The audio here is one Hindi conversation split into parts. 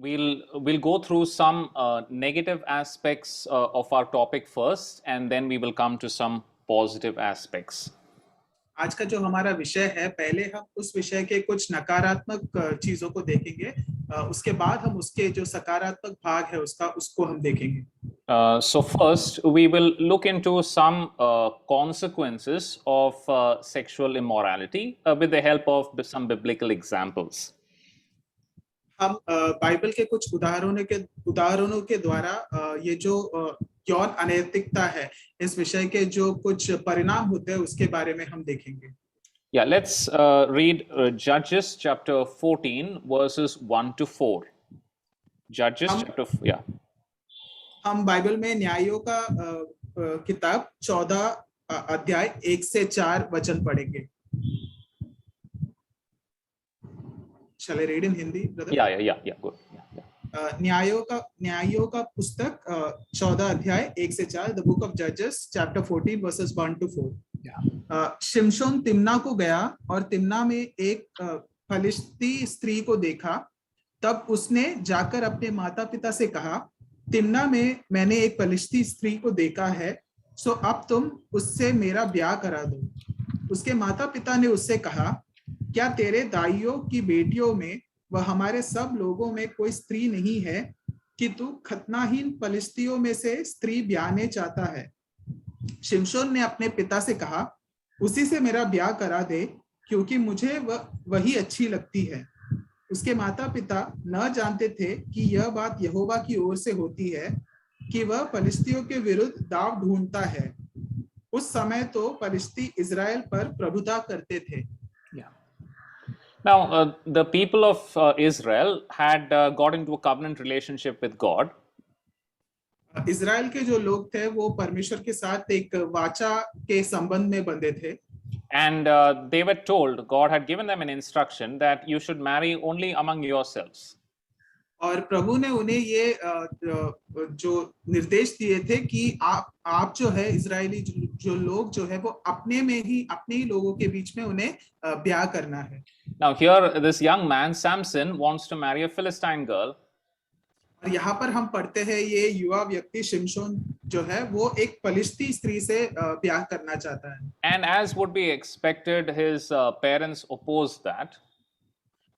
We'll go through some negative aspects of our topic first, and then we will come to some positive aspects. आज का जो हमारा विषय है, पहले हम उस विषय के कुछ नकारात्मक चीजों को देखेंगे, उसके बाद हम उसके जो सकारात्मक भाग है उसको हम देखेंगे. So first, we will look into some consequences of sexual immorality with the help of some biblical examples. हम बाइबल के कुछ उदाहरणों के द्वारा ये जो यौन अनैतिकता है, इस विषय के जो कुछ परिणाम होते हैं उसके बारे में हम देखेंगे. Yeah, let's read Judges chapter 14 verses 1 to 4. Judges chapter yeah. हम बाइबल में न्यायों का किताब 14 अध्याय 1 से 4 वचन पढ़ेंगे. Shall I read in Hindi, brother? Yeah, good. न्यायों का पुस्तक 14 अध्याय 1 से 4, the book of Judges chapter 14 verses 1 to 4. शिमशोन तिम्ना को गया और तिम्ना में एक फलिश्ती स्त्री को देखा. तब उसने जाकर अपने माता पिता से कहा, तिम्ना में मैंने एक फलिश्ती स्त्री को देखा है, सो अब तुम उससे मेरा ब्याह करा दो. उसके माता पिता ने उससे कहा, क्या तेरे दाइयों की बेटियों में वह हमारे सब लोगों में कोई स्त्री नहीं है कि तू खतनाहीन फलिश्तियों में से स्त्री ब्याहने चाहता है? शिमशोन ने अपने पिता से कहा, उसी से मेरा ब्याह करा दे, क्योंकि मुझे वही अच्छी लगती है. उसके माता पिता न जानते थे कि यह बात यहोवा की ओर से होती है कि वह फलिश्तियों के विरुद्ध दाव ढूंढता है. उस समय तो फलिश्ती इजराइल पर प्रभुता करते थे. Now, the people of Israel had got into a covenant relationship with God. Israel के जो लोग थे वो परमेश्वर के साथ एक वाचा के संबंध में बंधे थे. And they were told, God had given them an instruction that you should marry only among yourselves. और प्रभु ने उन्हें ये जो निर्देश दिए थे कि आप जो है इजरायली जो लोग जो है वो अपने ही लोगों के बीच में उन्हें ब्याह करना है. Now here this young man Samson wants to marry a Philistine girl. और यहाँ पर हम पढ़ते हैं ये युवा व्यक्ति शिमशोन जो है वो एक फलिश्ती स्त्री से ब्याह करना चाहता है. And as would be expected, his parents opposed that.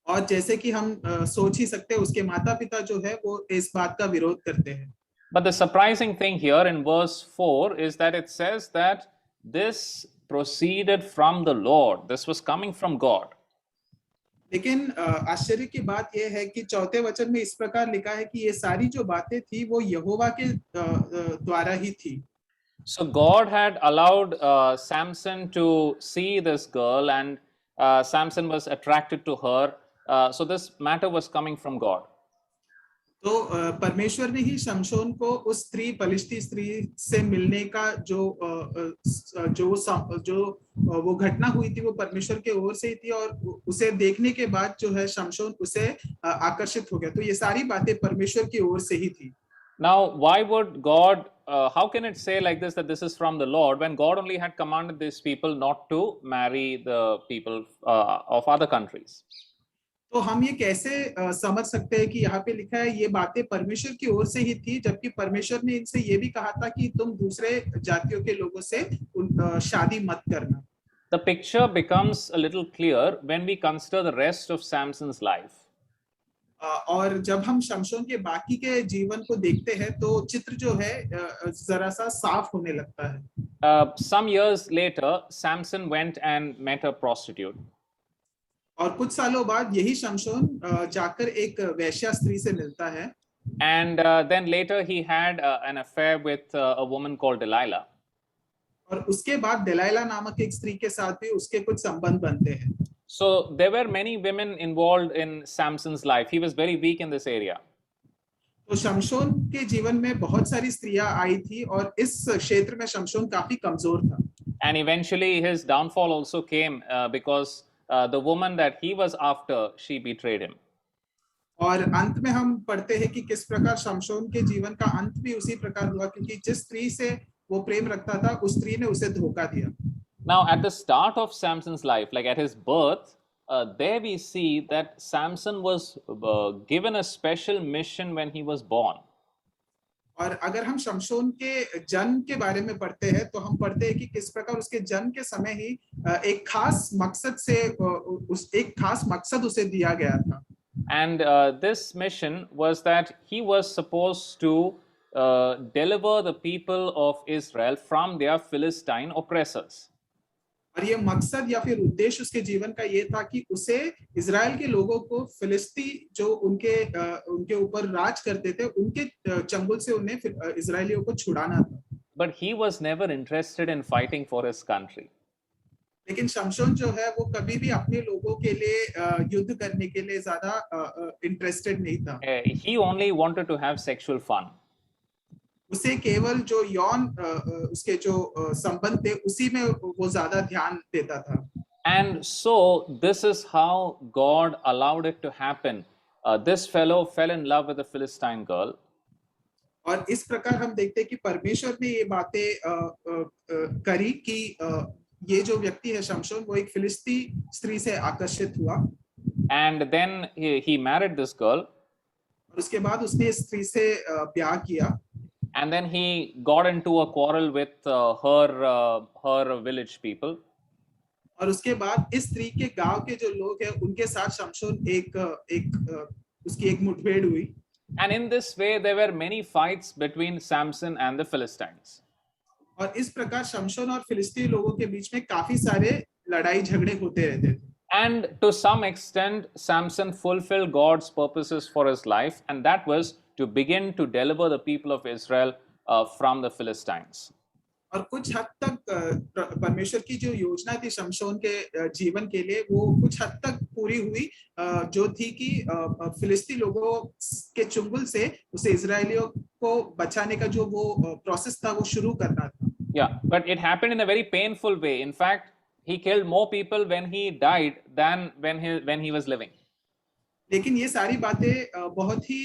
और जैसे कि हम सोच ही सकते हैं उसके माता पिता जो है वो इस बात का विरोध करते हैं. But the surprising thing here in verse 4 is that it says that this proceeded from the Lord. This was coming from God. लेकिन आश्चर्य की बात यह है कि चौथे वचन में इस प्रकार लिखा है कि ये सारी जो बातें थी वो यहोवा के द्वारा ही थी. So God had allowed Samson to see this girl, and Samson was attracted to her. So this matter was coming from God. तो परमेश्वर ने ही शमशोन को उस फलिश्ती स्त्री से मिलने का जो वो घटना हुई थी वो परमेश्वर के ओर से ही थी, और उसे देखने के बाद जो है शमशोन उसे आकर्षित हो गया. तो ये सारी बातें परमेश्वर की ओर से ही थी. Now, why would God, how can it say like this that this is from the Lord when God only had commanded these people not to marry the people of other countries? तो हम ये कैसे समझ सकते हैं कि यहाँ पे लिखा है ये बातें परमेश्वर की ओर से ही थी, जबकि परमेश्वर ने इनसे ये भी कहा था कि तुम दूसरे जातियों के लोगों से शादी मत करना. The picture becomes a little clear when we consider the rest of Samson's life. और जब हम शमशोन के बाकी के जीवन को देखते हैं तो चित्र जो है जरा सा साफ होने लगता है. Some years later, Samson went and met a prostitute. और कुछ सालों बाद यही शमशोन जाकर एक वेश्या स्त्री से मिलता है. And then later he had an affair with a woman called Delilah. और उसके बाद डेलाइला नामक एक स्त्री के साथ भी उसके कुछ संबंध बनते हैं. So there were many women involved in Samson's life. He was very weak in this area. तो शमशोन के जीवन में बहुत सारी स्त्रियां आई थी और इस क्षेत्र में शमशोन काफी कमजोर था. And eventually his downfall also came because the woman that he was after, she betrayed him. और अंत में हम पढ़ते हैं कि किस प्रकार शमशोन के जीवन का अंत भी उसी प्रकार हुआ, क्योंकि जिस स्त्री से वो प्रेम रखता था उस स्त्री ने उसे धोखा दिया. Now at the start of Samson's life, like at his birth, there we see that Samson was given a special mission when he was born. और अगर हम शमशोन के जन्म के बारे में पढ़ते हैं तो हम पढ़ते हैं कि किस प्रकार उसके जन्म के समय ही एक खास मकसद से एक खास मकसद उसे दिया गया था. And this mission was that he was supposed to deliver the people of Israel from their Philistine oppressors. और ये मकसद या फिर उद्देश्य उसके जीवन का ये था कि उसे इजराइल के लोगों को फिलिस्ती जो उनके ऊपर राज करते थे उनके चंगुल से उन्हें इजरायलियों को छुड़ाना था. But he was never interested in fighting for his country. लेकिन शमशोन जो है वो कभी भी अपने लोगों के लिए युद्ध करने के लिए ज्यादा इंटरेस्टेड नहीं था. He only wanted to have sexual fun. उसे केवल जो यौन उसके जो संबंध थे उसी में वो ज्यादा ध्यान देता था. And so this is how God allowed it to happen. This fellow fell in love with a Philistine girl. और इस प्रकार हम देखते हैं कि परमेश्वर ने ये बातें करी कि ये जो व्यक्ति है शमशोन वो एक फिलिस्ती स्त्री से आकर्षित हुआ. And then he married this girl. और उसके बाद उसने इस स्त्री से ब्याह किया. And then he got into a quarrel with her village people. और उसके बाद इस स्त्री के गांव के जो लोग हैं उनके साथ शमशोन उसकी एक मुठभेड़ हुई. And in this way there were many fights between Samson and the Philistines. और इस प्रकार शमशोन और फिलिस्ती लोगों के बीच में काफी सारे लड़ाई झगड़े होते रहते थे. And to some extent Samson fulfilled God's purposes for his life, and that was to begin to deliver the people of Israel from the Philistines. और कुछ हद तक परमेश्वर की जो योजना थी शमशोन के जीवन के लिए वो कुछ हद तक पूरी हुई, जो थी कि फिलिस्ती लोगों के चुंगल से उसे इजरायलियों को बचाने का जो वो प्रोसेस था वो शुरू करना था. Yeah, but it happened in a very painful way. In fact, he killed more people when he died than when he was living. लेकिन ये सारी बातें बहुत ही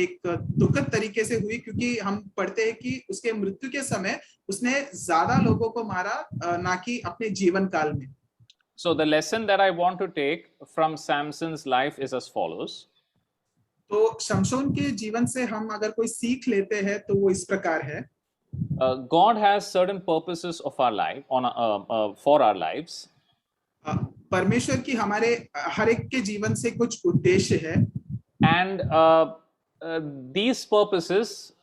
एक दुखद तरीके से हुई, क्योंकि हम पढ़ते हैं कि उसके मृत्यु के समय उसने ज्यादा लोगों को मारा ना कि अपने जीवन काल में. So the lesson that I want to take from Samson's life is as follows. तो शमशोन के जीवन से हम अगर कोई सीख लेते हैं तो वो इस प्रकार है. God has certain purposes of our life for our lives. परमेश्वर की हमारे हर एक के जीवन से कुछ उद्देश्य है. And these purposes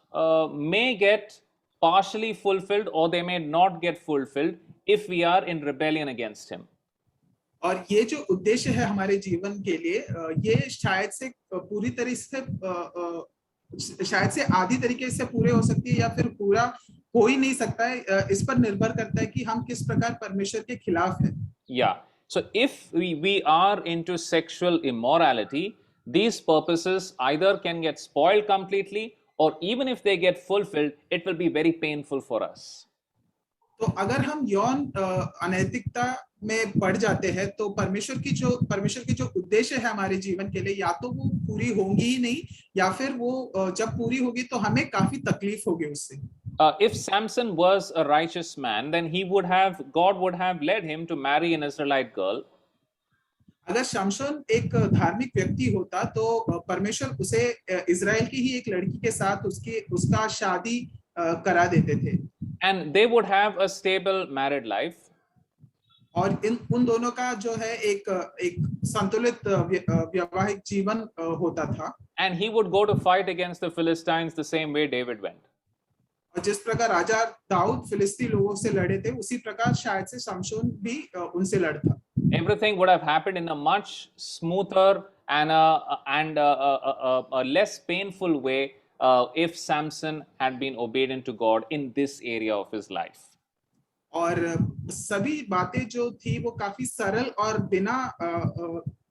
may get partially fulfilled or they may not get fulfilled if we are in rebellion against him. और ये जो उद्देश्य है हमारे जीवन के लिए ये शायद से पूरी तरह से शायद से आधी तरीके से पूरे हो सकती है या फिर पूरा हो ही नहीं सकता है. इस पर निर्भर करता है कि हम किस प्रकार परमेश्वर के खिलाफ हैं. Yeah. So if we are into sexual immorality, these purposes either can get spoiled completely, or even if they get fulfilled, it will be very painful for us. तो अगर हम यौन अनैतिकता में पड़ जाते हैं तो परमेश्वर की जो उद्देश्य है हमारे जीवन के लिए या तो वो पूरी होंगी ही नहीं या फिर वो जब पूरी होगी तो हमें काफी तकलीफ होगी उससे. If Samson was a righteous man, then God would have led him to marry an Israelite girl. अगर शमशोन एक धार्मिक व्यक्ति होता तो परमेश्वर उसे इजराइल की ही एक लड़की के साथ उसका शादी करा देते थे. And they would have a stable married life. और उन दोनों का जो है एक संतुलित वैवाहिक जीवन होता था. And he would go to fight against the Philistines the same way David went. और जिस प्रकार राजा दाऊद फिलिस्ती लोगों से लड़े थे उसी प्रकार शायद से शमशोन भी उनसे लड़ता. Everything would have happened in a much smoother and a less painful way if Samson had been obedient to God in this area of his life. और सभी बातें जो थी वो काफी सरल और बिना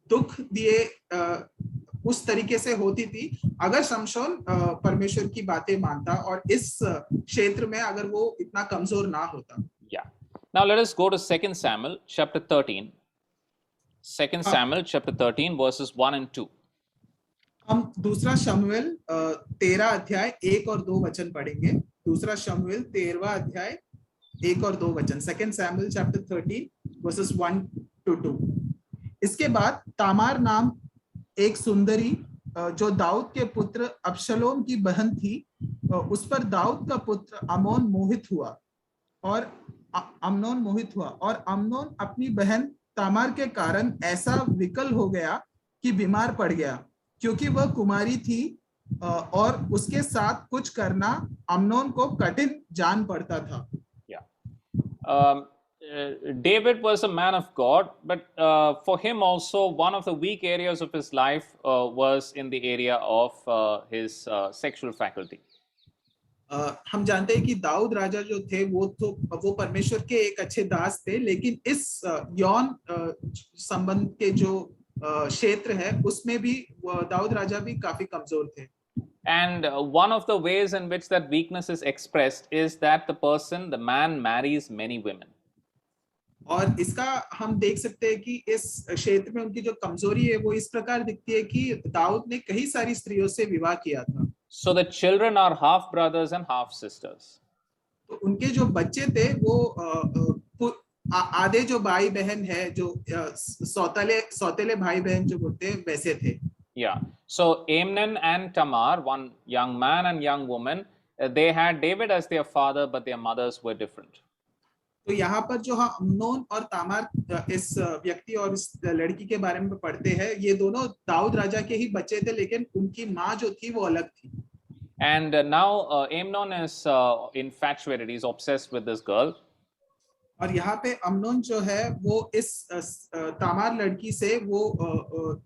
दुख दिए उस तरीके से होती थी अगर शमशोन परमेश्वर की बातें मानता और इस क्षेत्र में अगर वो इतना कमजोर ना होता. Yeah. Now let us go to 2 Samuel chapter 13. 2 Samuel chapter 13 verses 1 and 2. हम दूसरा शमूएल 13 अध्याय 1 और 2 वचन पढ़ेंगे. दूसरा शमूएल 13वां अध्याय 1 और 2 वचन. 2 Samuel chapter 13 verses 1 to 2. इसके बाद तामार नाम एक सुंदरी जो दाऊद के पुत्र अबशलोम की बहन थी, उस पर दाऊद का पुत्र अमनोन मोहित हुआ और अमनोन अपनी बहन तामार के कारण ऐसा विकल हो गया कि बीमार पड़ गया, क्योंकि वह कुमारी थी और उसके साथ कुछ करना अमनोन को कठिन जान पड़ता था। David was a man of God, but for him also one of the weak areas of his life was in the area of his sexual faculty. हम जानते हैं कि दाऊद राजा जो थे वो परमेश्वर के एक अच्छे दास थे, लेकिन इस यौन संबंध के जो क्षेत्र है उसमें भी दाऊद राजा भी काफी कमजोर थे। And one of the ways in which that weakness is expressed is that the man marries many women. और इसका हम देख सकते हैं कि इस क्षेत्र में उनकी जो कमजोरी है वो इस प्रकार दिखती है कि दाऊद ने कई सारी स्त्रियों से विवाह किया था। So the children are half brothers and half sisters. तो उनके जो बच्चे थे वो आधे जो भाई बहन है, जो सौतेले भाई बहन जो बोलते हैं वैसे थे। Yeah. So Amnon and Tamar, one young man and young woman, they had David as their father, but their mothers were different. तो यहाँ पर जो हम अम्नोन और तामार इस व्यक्ति और इस लड़की के बारे में पढ़ते हैं, ये दोनों दाऊद राजा के ही बच्चे थे, लेकिन उनकी माँ जो थी वो अलग थी। And now Amnon is infatuated. He's obsessed with this girl. और यहाँ पे अम्नोन जो है वो इस तामार लड़की से वो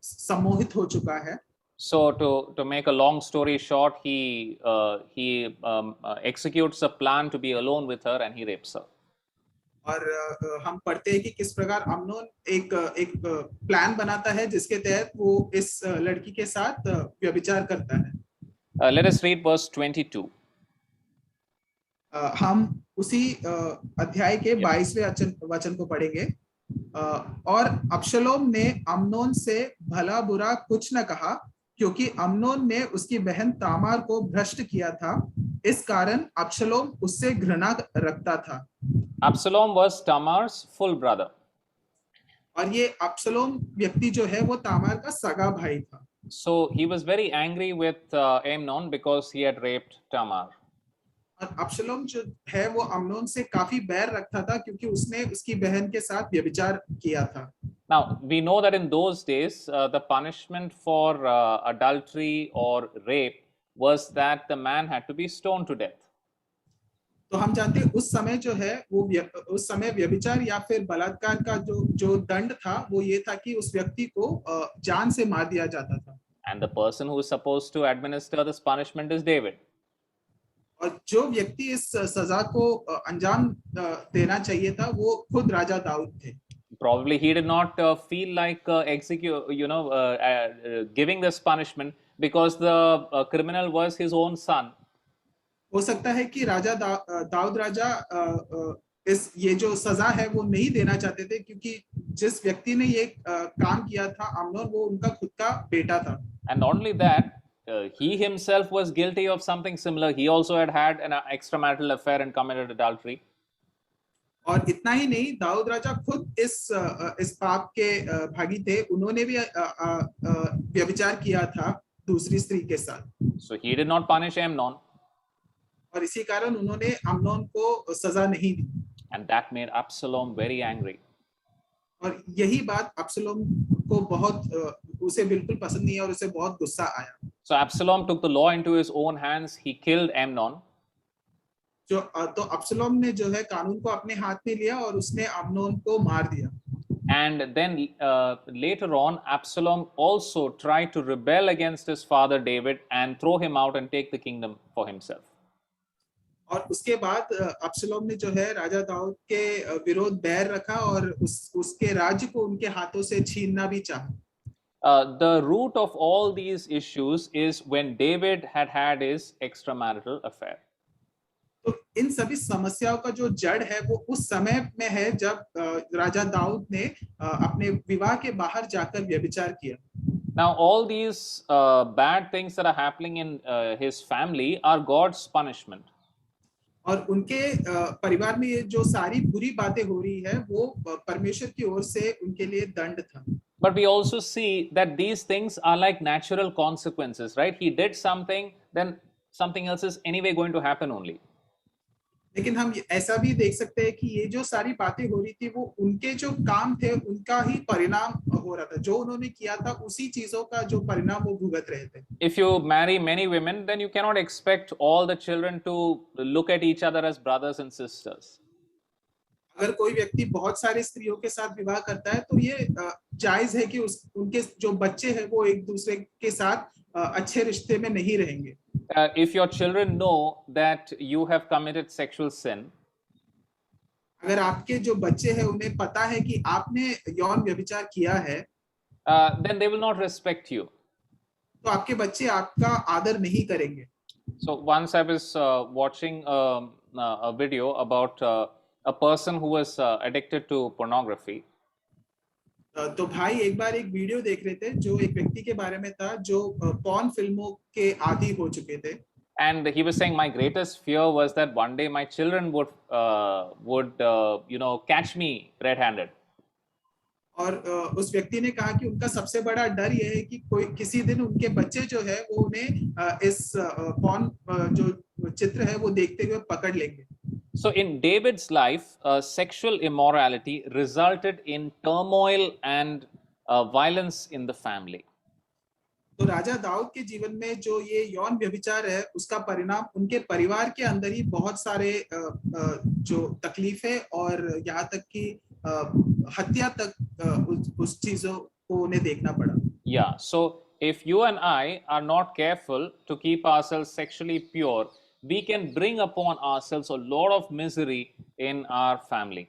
सम्मोहित हो चुका है। So to make a long story short, he executes a plan to be alone with her and he rapes her. और हम पढ़ते हैं कि किस प्रकार अम्नोन एक प्लान बनाता है जिसके तहत वो इस लड़की के साथ व्यभिचार करता है। Let us read verse 22. हम उसी अध्याय के 22वें वचन को पढ़ेंगे। और अबशलोम ने अम्नोन से भला बुरा कुछ न कहा, क्योंकि अम्नोन ने उसकी बहन तामार को भ्रष्ट किया था, इस कारण अबशलोम उससे घृणा रखता था। Absalom was Tamar's full brother. और ये अबशलोम व्यक्ति जो है वो तामार का सगा भाई था। So he was very angry with Amnon because he had raped Tamar. और अबशलोम जो है वो अम्नोन से काफी बैर रखता था क्योंकि उसने उसकी बहन के साथ व्यभिचार किया था। Now we know that in those days the punishment for adultery or rape was that the man had to be stoned to death. तो हम जानते हैं उस समय जो है वो उस समय व्यभिचार या फिर बलात्कार का जो दंड था वो ये था कि उस व्यक्ति को जान से मार दिया जाता था। And the person who is supposed to administer this punishment is David. और जो व्यक्ति इस सजा को अंजाम देना चाहिए था वो खुद राजा दाऊद थे। Probably he did not feel like giving this punishment because the criminal was his own son. हो सकता है कि राजा दाऊद राजा ये जो सजा है वो नहीं देना चाहते थे, क्योंकि जिस व्यक्ति ने ये काम किया था अम्नोन, वो उनका खुद का बेटा था। And not only that, he himself was guilty of something similar. He also had an extramarital affair and committed adultery. और इतना ही नहीं, दाऊद राजा खुद इस पाप के भागी थे। उन्होंने भी व्यभिचार किया था दूसरी स्त्री के साथ। So he did not punish Amnon. और इसी कारण उन्होंने अम्नोन को सजा नहीं दी। And that made Absalom very angry. और यही बात अबशलोम को बहुत उसे बिल्कुल पसंद नहीं और उसे बहुत गुस्सा आया। So Absalom took the law into his own hands. He killed Amnon. तो अबशलोम ने जो है कानून को अपने हाथ में लिया और उसने अम्नोन को मार दिया। And then later on, Absalom also tried to rebel against his father David and throw him out and take the kingdom for himself. और उसके बाद अबशलोम ने जो है राजा दाऊद के विरोध बैर रखा और उसके राज्य को उनके हाथों से छीनना भी चाहा। The root of all these issues is when David had his extramarital affair. तो इन सभी समस्याओं का जो जड़ है वो उस समय में है जब राजा दाऊद ने अपने विवाह के बाहर जाकर व्यभिचार किया। Now all these bad things that are happening in his family are God's punishment. और उनके परिवार में ये जो सारी बुरी बातें हो रही है वो परमेश्वर की ओर से उनके लिए दंड था। But we also see that these things are like natural consequences, right? He did something, then something else is anyway going to happen only. लेकिन हम ऐसा भी देख सकते हैं कि ये जो सारी बातें हो रही थी वो उनके जो काम थे उनका ही परिणाम हो रहा था, जो उन्होंने किया था उसी चीजों का जो परिणाम वो भुगत रहे थे. If you marry many women, then you cannot expect all the children to look at each other as brothers and sisters. अगर कोई व्यक्ति बहुत सारी स्त्रियों के साथ विवाह करता है तो ये जायज है कि उनके जो बच्चे हैं वो एक दूसरे के साथ अच्छे रिश्ते में नहीं रहेंगे. If your children know that you have committed sexual sin, अगर आपके जो बच्चे हैं उन्हें पता है कि आपने यौन व्यभिचार किया है, then they will not respect you. तो आपके बच्चे आपका आदर नहीं करेंगे. So once I was watching a video about a person who was addicted to pornography. तो भाई एक बार एक वीडियो देख रहे थे जो एक व्यक्ति के बारे में था जो पॉर्न फिल्मों के आदी हो चुके थे. And he was saying, my greatest fear was that one day my children would catch me red-handed. और उस व्यक्ति ने कहा कि उनका सबसे बड़ा डर यह है कि कोई किसी दिन उनके बच्चे जो है वो उन्हें इस पॉर्न जो चित्र है वो देखते हुए पकड़ लेंगे. So in David's life, sexual immorality resulted in turmoil and violence in the family. तो राजा दाऊद के जीवन में जो ये यौन व्यभिचार है उसका परिणाम उनके परिवार के अंदर ही बहुत सारे जो तकलीफें और यहाँ तक कि हत्या तक उस चीजों को उन्हें देखना पड़ा. Yeah, so if you and I are not careful to keep ourselves sexually pure, we can bring upon ourselves a lot of misery in our family.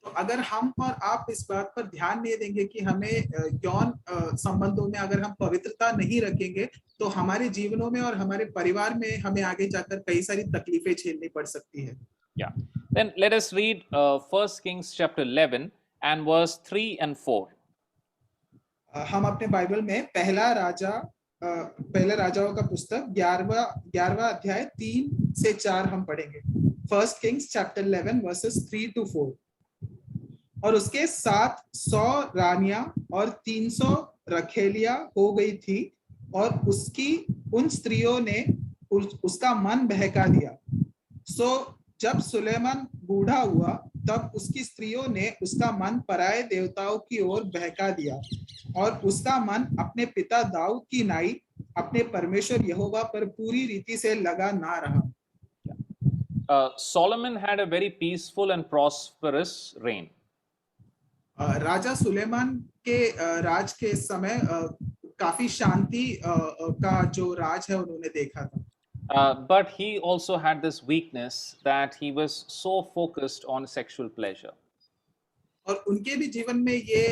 तो अगर हम और आप इस बात पर ध्यान नहीं देंगे कि हमें यौन संबंधों में अगर हम पवित्रता नहीं रखेंगे तो हमारे जीवनों में और हमारे परिवार में हमें आगे जाकर कई सारी तकलीफें झेलनी पड़ सकती है. Yeah. Then let us read 1 Kings chapter 11 and verse 3 and 4. हम अपने बाइबल में पहला राजाओं का पुस्तक 11वां अध्याय 3 से 4 हम पढ़ेंगे. 1 Kings chapter 11 verses 3 to 4. और उसके साथ 100 रानियां और 300 रखेलियां हो गई थी और उसकी उन स्त्रियों ने उसका मन बहका दिया. सो जब सुलेमान बूढ़ा हुआ तब उसकी स्त्रियों ने उसका मन पराये देवताओं की ओर बहका दिया और उसका मन अपने पिता दाऊद की नाई अपने परमेश्वर यहोवा पर पूरी रीति से लगा ना रहा. Solomon had a very peaceful and prosperous reign. राजा सुलेमान के राज के समय काफी शांति का जो राज है उन्होंने देखा था. But he also had this weakness that he was so focused on sexual pleasure. और उनके भी जीवन में ये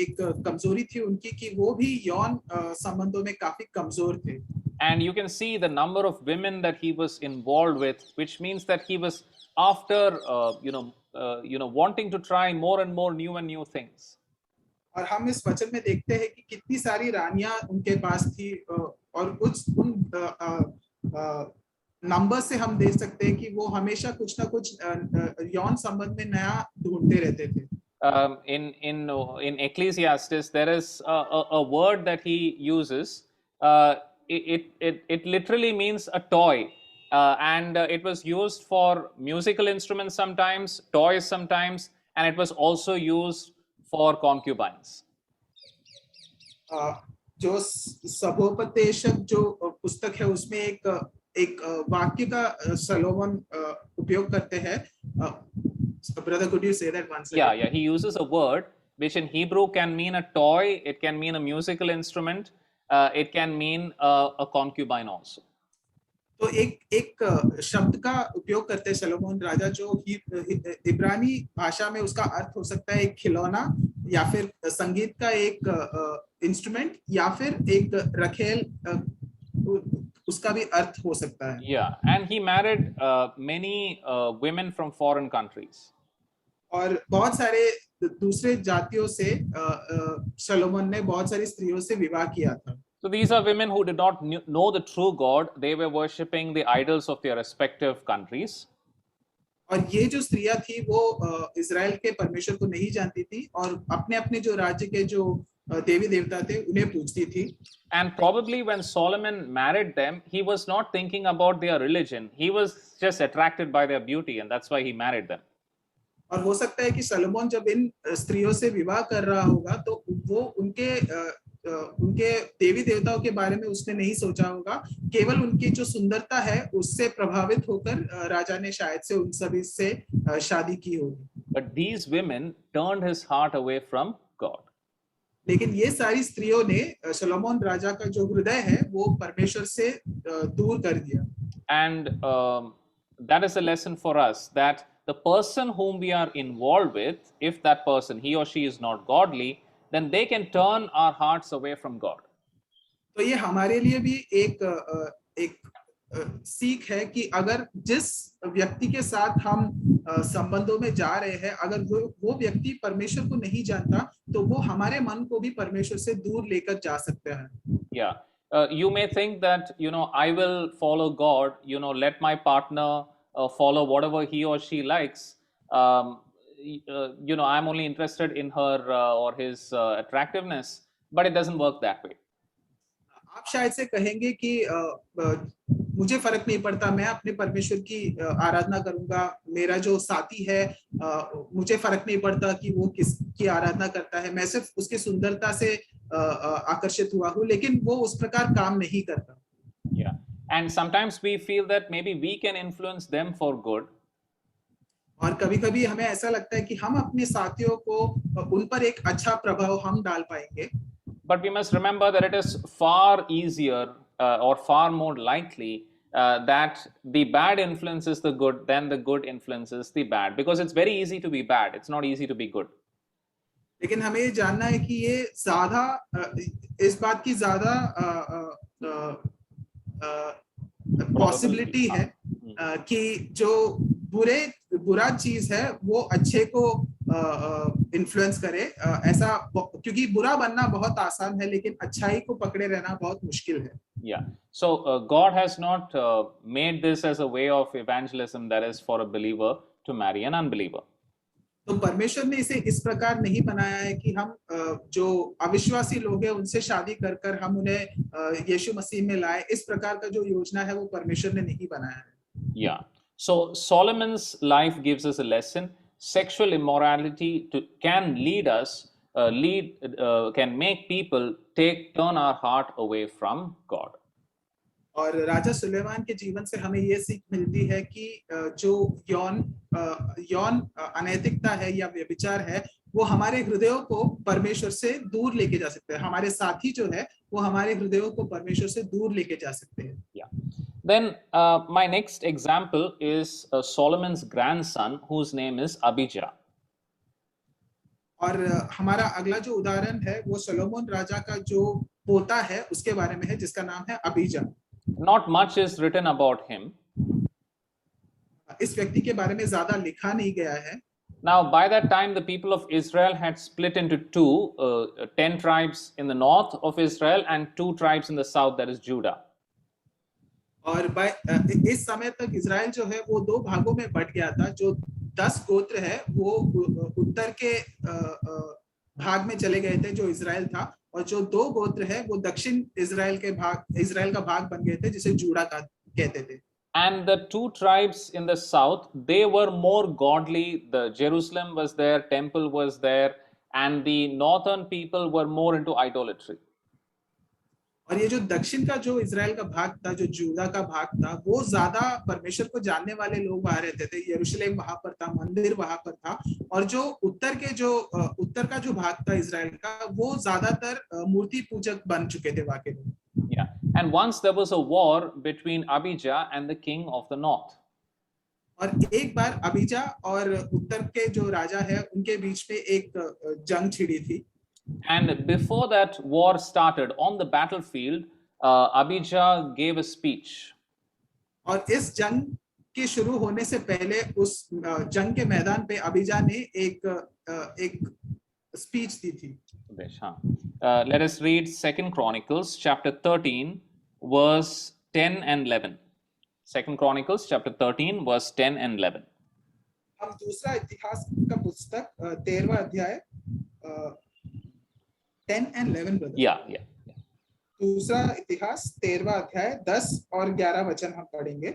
एक कमजोरी थी उनकी कि वो भी यौन संबंधों में काफी कमजोर थे. And you can see the number of women that he was involved with, which means that he was after wanting to try more and more new and new things. और हम इस वचन में देखते हैं कि कितनी सारी रानियां उनके पास थी और उन नंबर से हम देख सकते हैं कि वो हमेशा कुछ ना कुछ यौन संबंध में नया ढूंढते रहते थे. In Ecclesiastes there is a word that he uses. It literally means a toy, and it was used for musical instruments sometimes, toys sometimes, and it was also used for concubines. जो सबोपदेशक जो पुस्तक है उसमें एक वाक्य का सलोमन उपयोग करते हैं. Brother, could you say that once again? Yeah, he uses a word which in Hebrew can mean a toy, it can mean a musical instrument, it can mean a concubine also. तो एक शब्द का उपयोग करते हैं सलोमन राजा जो इब्रानी भाषा में उसका अर्थ हो सकता है एक खिलौना या फिर संगीत का एक इंस्ट्रूमेंट या फिर एक रखेल, उसका भी अर्थ हो सकता है. Yeah, and he married many women from foreign countries. और बहुत सारे दूसरे जातियों से सलोमन ने बहुत सारी स्त्रियों से विवाह किया था. So these are women who did not know the true God. They were worshipping the idols of their respective countries. और ये जो स्त्रियां थी वो इजराइल के परमेश्वर को नहीं जानती थी और अपने अपने जो राज्य के जो देवी देवता थे उन्हें पूजती थी. And probably when Solomon married them, he was not thinking about their religion. He was just attracted by their beauty, and that's why he married them. और हो सकता है कि सलोमन जब इन स्त्रियों से विवाह कर रहा होगा तो वो उनके देवी देवताओं के बारे में उसने नहीं सोचा होगा, केवल उनकी जो सुंदरता है उससे प्रभावित होकर राजा ने शायद से उन सभी से शादी की होगी. But these women turned his heart away from God. लेकिन ये सारी स्त्रियों ने सलोमन राजा का जो हृदय है वो परमेश्वर से दूर कर दिया. And that is a lesson for us, that the person whom we are involved with, if that person, he or she is not godly, then they can turn our hearts away from God. तो ये हमारे लिए भी एक सीख है कि अगर जिस व्यक्ति के साथ हम संबंधों में जा रहे हैं, अगर वो व्यक्ति परमेश्वर को नहीं जानता तो वो हमारे मन को भी परमेश्वर से दूर लेकर जा सकते हैं. Yeah. You may think that, I will follow God, let my partner follow whatever he or she likes. I'm only interested in her or his attractiveness, but it doesn't work that way. आप शायद से कहेंगे कि मुझे फर्क नहीं पड़ता, मैं अपने परमेश्वर की आराधना करूंगा, मेरा जो साथी है मुझे फर्क नहीं पड़ता कि वो किसकी आराधना करता है, मैं सिर्फ उसकी सुंदरता से आकर्षित हुआ हूं, लेकिन वो उस प्रकार काम नहीं करता. Yeah. And sometimes we feel that maybe we can influence them for good. और कभी-कभी हमें ऐसा लगता है कि हम अपने साथियों को उन पर एक अच्छा प्रभाव हम डाल पाएंगे. But we must remember that it is far easier or far more likely that the bad influences the good than the good influences the bad, because it's very easy to be bad, it's not easy to be good. लेकिन हमें ये जानना है कि ये ज्यादा इस बात की ज्यादा पॉसिबिलिटी है कि जो बुरा चीज है वो अच्छे को इन्फ्लुएंस करे, ऐसा, क्योंकि बुरा बनना बहुत आसान है लेकिन अच्छाई को पकड़े रहना बहुत मुश्किल है. Yeah. So God has not made this as a way of evangelism, that is for a believer to marry an unbeliever. तो परमेश्वर ने इसे इस प्रकार नहीं बनाया है कि हम जो अविश्वासी लोग हैं उनसे शादी कर कर हम उन्हें यीशु मसीह में लाए. इस प्रकार का जो योजना है वो परमेश्वर ने नहीं बनाया है. Yeah. So Solomon's life gives us a lesson. Sexual immorality can lead us, can make people turn our heart away from God. और राजा सुलेमान के जीवन से हमें ये सीख मिलती है कि जो यौन अनैतिकता है या व्यभिचार है वो हमारे हृदयों को परमेश्वर से दूर लेके जा सकते हैं. हमारे साथी जो है वो हमारे हृदयों को परमेश्वर से दूर लेके जा सकते हैं. Yeah. Then my next example is Solomon's grandson, whose name is Abijah. और हमारा अगला जो उदाहरण है वो सोलोमन राजा का जो पोता है उसके बारे में है जिसका नाम है अबीजा. Not much is written about him. इस व्यक्ति के बारे में ज्यादा लिखा नहीं गया है. Now, by that time, the people of Israel had split into two, 10 tribes in the north of Israel and 2 tribes in the south, that is Judah. और इस समय तक इजराइल जो है वो 2 भागों में बट गया था. जो 10 गोत्र है वो उत्तर के भाग में चले गए थे जो इजराइल था, और जो 2 गोत्र है वो दक्षिण इजराइल का भाग बन गए थे जिसे जूडा कहते थे. And the 2 tribes in the south, they were more godly. The Jerusalem was there, temple was there, and the northern people were more into idolatry. और ये जो दक्षिण का जो इजराइल का भाग था, जो जूदा का भाग था, वो ज्यादा परमेश्वर को जानने वाले लोग वहां रहते थे. यरूशलेम वहां पर था, मंदिर वहां पर था. और जो उत्तर का जो भाग था इजराइल का, वो ज्यादातर मूर्ति पूजक बन चुके थे वहां के लोग. Yeah. And once there was a war between Abijah and the king of the north. और एक बार अबीजा और उत्तर के जो राजा है उनके बीच में एक जंग छिड़ी थी. And before that war started, on the battlefield, Abijah gave a speech. और इस जंग के शुरू होने से पहले उस जंग के मैदान पे अबीजा ने एक स्पीच दी थी. Let us read 2 Chronicles chapter 13 verse 10 and 11. 2 Chronicles chapter 13 verse 10 and 11. हम दूसरा इतिहास का पुस्तक 13वां अध्याय 10 and 11 ब्रदर। Yeah. दूसरा इतिहास 13वां अध्याय 10 और 11 वचन हम पढ़ेंगे।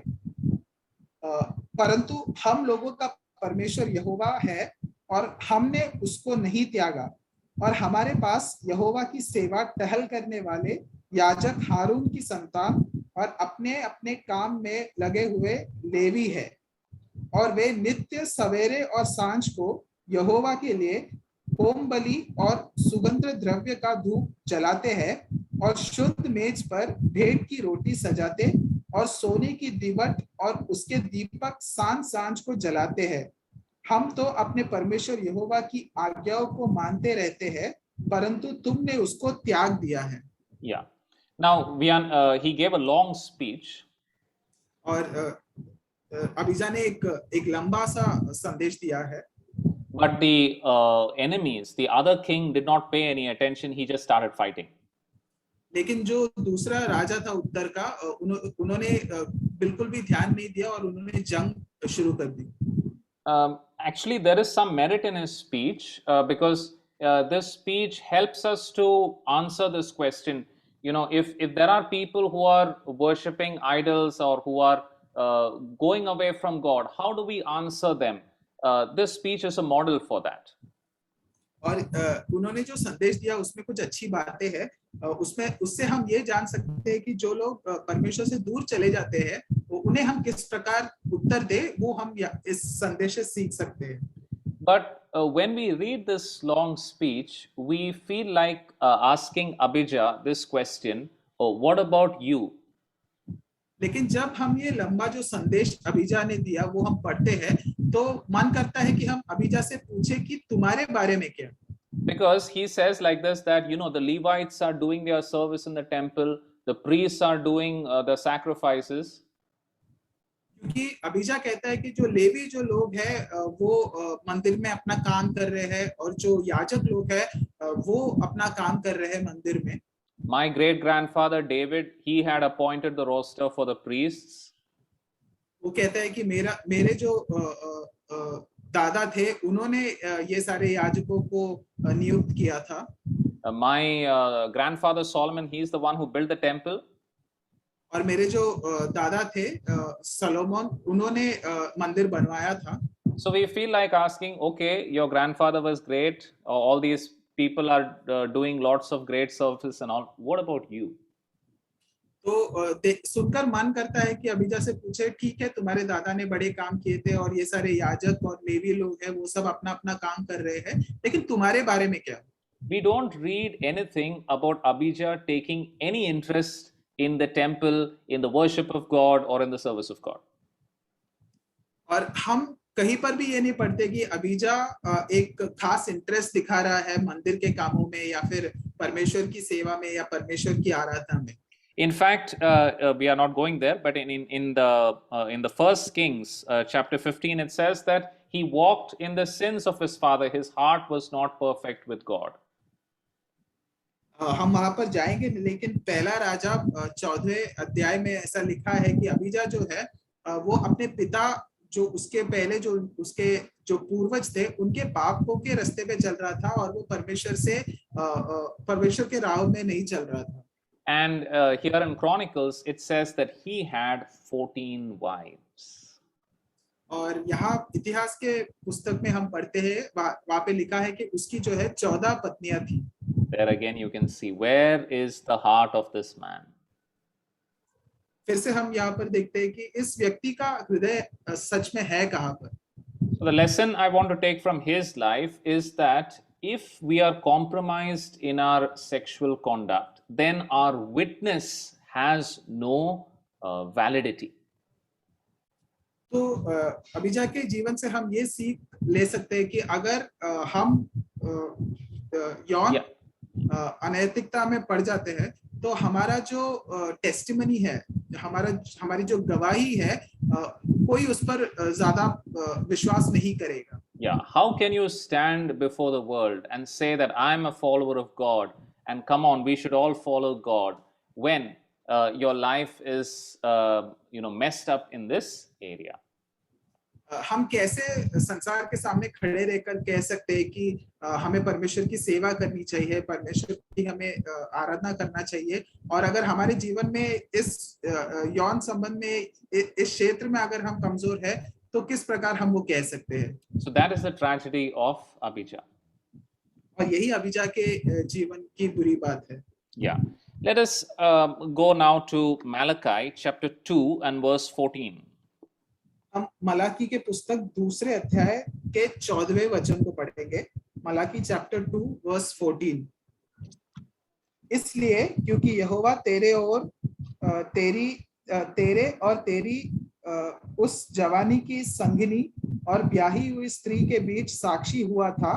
परंतु हम लोगों का परमेश्वर यहोवा है और हमने उसको नहीं त्यागा, और हमारे पास यहोवा की सेवा टहल करने वाले याजक हारून की संतान और अपने अपने काम में लगे हुए लेवी है, और वे नित्य सवेरे और सांझ को यहोवा के लिए होम बलि और सुगंध द्रव्य का धूप जलाते हैं, और शुद्ध मेज पर भेंट की रोटी सजाते और सोने की दीवट और उसके दीपक सांझ सांझ को जलाते हैं। हम तो अपने परमेश्वर यहोवा की आज्ञाओं को मानते रहते हैं, परंतु तुमने उसको त्याग दिया है। Yeah. Now he gave a long speech. और अबीजा ने एक लंबा सा संदेश दिया है। But the enemies, the other king, did not pay any attention. He just started fighting. लेकिन जो दूसरा राजा था उत्तर का, उन्होंने बिल्कुल भी ध्यान नहीं दिया और उन्होंने जंग शुरू कर दी। Actually, there is some merit in his speech because this speech helps us to answer this question. You know, if there are people who are worshipping idols or who are going away from God, how do we answer them? This speech is a model for that. और उन्होंने जो संदेश दिया उसमें कुछ अच्छी बातें हैं। उससे हम ये जान सकते हैं कि जो लोग परमेश्वर से दूर चले जाते हैं उन्हें हम किस प्रकार उत्तर दे, वो हम इस संदेश से सीख सकते हैं। But when we read this long speech, we feel like asking Abijah this question, oh, what about you? लेकिन जब हम ये लंबा जो संदेश अबीजा ने दिया वो हम पढ़ते हैं तो मन करता है कि हम अबीजा से पूछे कि तुम्हारे बारे में क्या। Because he says like this that the Levites are doing their service in the temple, the priests are doing the sacrifices. क्योंकि अबीजा कहता है कि जो लेवी जो लोग हैं वो मंदिर में अपना काम कर रहे हैं और जो याजक लोग हैं वो अपना काम कर रहे हैं मंदिर में। My great grandfather David, he had appointed the roster for the priests. वो कहता है कि मेरे जो दादा थे उन्होंने ये सारे याजकों को नियुक्त किया था। My grandfather Solomon, he is the one who built the temple. और मेरे जो दादा थे सलोमन, उन्होंने मंदिर बनवाया था। So we feel like asking, okay, your grandfather was great, all these people are doing lots of great service and all. What about you? तो सुनकर मन करता है कि अबीजा से पूछे, ठीक है तुम्हारे दादा ने बड़े काम किए थे और ये सारे याजक और लेवी लोग हैं वो सब अपना अपना काम कर रहे हैं, लेकिन तुम्हारे बारे में क्या? We don't read anything about Abijah taking any interest in the temple, in the worship of God or in the service of God. और हम कहीं पर भी ये नहीं पढ़ते कि अबीजा एक खास इंटरेस्ट दिखा रहा है मंदिर के कामों में या फिर परमेश्वर की सेवा में या परमेश्वर की आराधना में। In fact, we are not going there, but in the First Kings chapter 15, it says that he walked in the sins of his father. His heart was not perfect with God. हम वहां पर जाएंगे, लेकिन पहला राजा 14वें अध्याय में ऐसा लिखा है कि अबीजा जो है वो अपने पिता जो उसके पहले जो उसके जो पूर्वज थे उनके पापों के रास्ते पे चल रहा था और वो परमेश्वर के राह में नहीं चल रहा था। And here in Chronicles, it says that he had 14 wives. और यहाँ इतिहास के पुस्तक में हम पढ़ते हैं वहाँ पे लिखा है कि उसकी जो है 14 पत्नियां थी। There again you can see where is the heart of this man. फिर से हम यहाँ पर देखते हैं कि इस व्यक्ति का हृदय सच में है कहाँ पर। So the lesson I want to take from his life is that if we are compromised in our sexual conduct, then our witness has no validity. तो अबीजा के जीवन से हम ये सीख ले सकते हैं कि अगर हम यौन अनैतिकता में पड़ जाते हैं तो हमारा जो टेस्टिमनी है, हमारी जो गवाही है, कोई उस पर ज्यादा विश्वास नहीं करेगा। Yeah, how can you stand before the world and say that I'm a follower of God and come on, we should all follow God when your life is messed up in this area? हम कैसे संसार के सामने खड़े रहकर कह सकते हैं कि हमें परमेश्वर की सेवा करनी चाहिए, परमेश्वर की हमें आराधना करना चाहिए, और अगर हमारे जीवन में इस यौन संबंध में इस क्षेत्र में अगर हम कमजोर है तो किस प्रकार हम वो कह सकते हैं? So that is the tragedy of Abijah. और यही अभिजा के जीवन की बुरी बात है। Yeah. Let us go now to Malachi chapter 2 and verse 14. हम मलाकी के पुस्तक दूसरे अध्याय के 14वें वचन को पढ़ेंगे। Malachi chapter 2 verse 14। इसलिए क्योंकि यहोवा तेरे और तेरी उस जवानी की संगिनी और ब्याही हुई स्त्री के बीच साक्षी हुआ था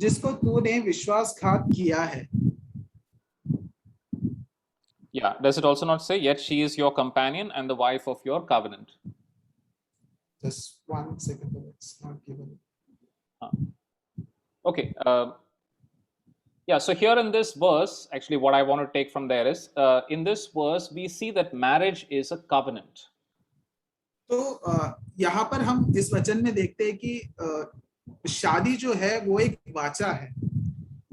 जिसको तूने विश्वासघात किया है। Yeah, does it also not say, yet she is your companion and the wife of your covenant? Just 1 second, it's not given. Okay. Yeah, so here in this verse, actually what I want to take from there is, in this verse, we see that marriage is a covenant. तो यहाँ पर हम इस वचन में देखते हैं कि शादी जो है वो एक वाचा है।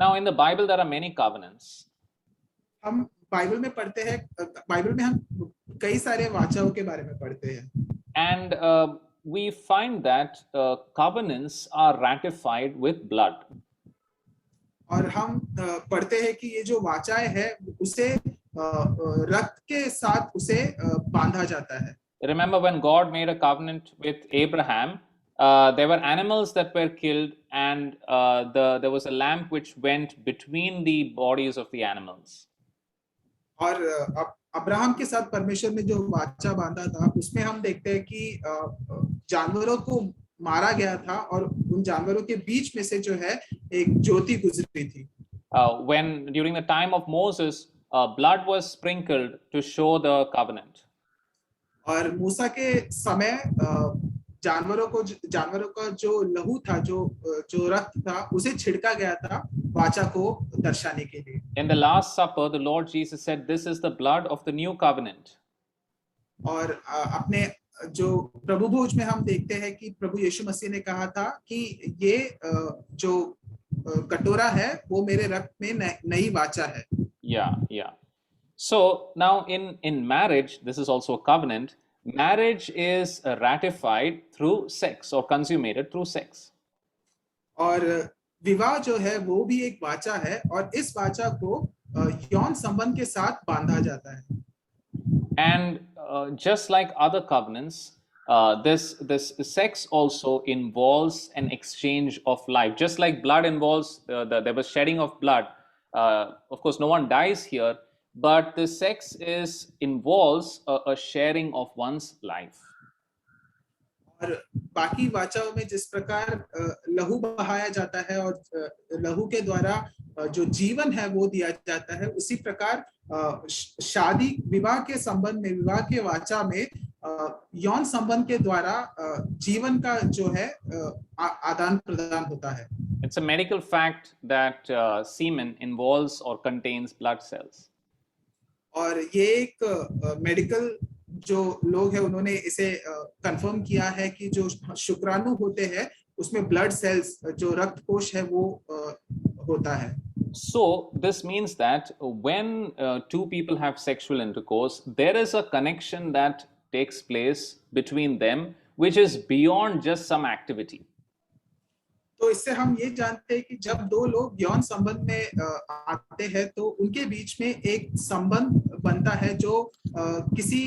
Now in the Bible there are many covenants. हम बाइबल में पढ़ते हैं, बाइबल में हम कई सारे वाचाओं के बारे में पढ़ते हैं। And we find that covenants are ratified with blood. और हम पढ़ते हैं कि ये जो वाचाएं है उसे रक्त के साथ उसे बांधा जाता है। Remember when God made a covenant with Abraham, there were animals that were killed, and there was a lamp which went between the bodies of the animals. और अब्राहम के साथ परमेश्वर ने जो वाचा बांधा था उसमें हम देखते हैं कि जानवरों को मारा गया था और उन जानवरों के बीच में से जो है एक ज्योति गुजरी थी। When during the time of Moses, blood was sprinkled to show the covenant. और मूसा के समय जानवरों का जो लहू था, जो रक्त था, उसे छिड़का गया था वाचा को दर्शाने के लिए। In the Last Supper, the Lord Jesus said, "This is the blood of the new covenant." और अपने जो प्रभु भोज में हम देखते हैं कि प्रभु यीशु मसीह ने कहा था कि ये जो कटोरा है वो मेरे रक्त में नई वाचा है। Yeah. So now in marriage, this is also a covenant. Marriage is ratified through sex or consummated through sex. और विवाह जो है वो भी एक वाचा है और इस वाचा को यौन संबंध के साथ बांधा जाता है। And just like other covenants, this sex also involves an exchange of life. Just like blood involves, there was shedding of blood. Of course, no one dies here, but the sex involves a sharing of one's life. और बाकी वाचाओं में जिस प्रकार लहू बहाया जाता है और लहू के द्वारा जो जीवन है वो दिया जाता है, उसी प्रकार शादी विवाह के संबंध में, विवाह के वाचा में यौन संबंध के द्वारा जीवन का जो है आदान प्रदान होता है। It's a medical fact that semen involves or contains blood cells. और ये एक मेडिकल जो लोग हैं उन्होंने इसे कंफर्म किया है कि जो शुक्राणु होते हैं उसमें ब्लड सेल्स, जो रक्त कोश है वो होता है। So this means that when two people have sexual intercourse, there is a connection that takes place between them, which is beyond just some activity. तो इससे हम ये जानते हैं कि जब दो लोग यौन संबंध में आते हैं तो उनके बीच में एक संबंध बनता है जो किसी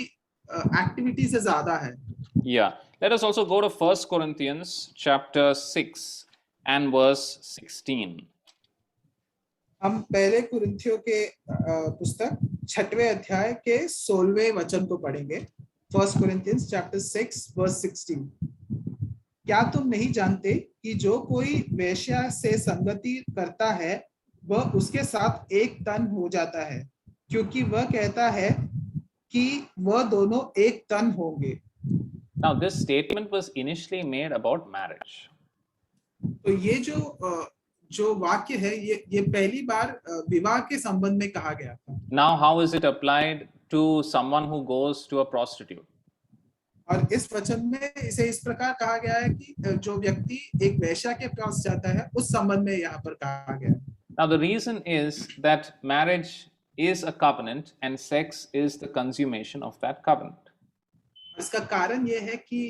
एक्टिविटी से ज्यादा है। Yeah, let us also go to 1 Corinthians chapter 6 and verse 16. हम पहले कुरिन्थियों के पुस्तक 6वें अध्याय के 16वें वचन को पढ़ेंगे। 1 Corinthians chapter 6 verse 16। क्या तुम नहीं जानते कि जो कोई वेश्या से संगति करता है वह उसके साथ एक तन हो जाता है, क्योंकि वह कहता है कि वह दोनों एक तन होंगे। Now this statement was initially made about marriage. तो ये जो वाक्य है ये पहली बार विवाह के संबंध में कहा गया था। Now how is it applied to someone who goes to a prostitute? और इस वचन में इसे इस प्रकार कहा गया है कि जो व्यक्ति एक वेश्या के पास जाता है उस संबंध में यहाँ पर कहा गया है। Now, the reason is that marriage is a covenant and sex is the consummation of that covenant. इसका कारण ये है कि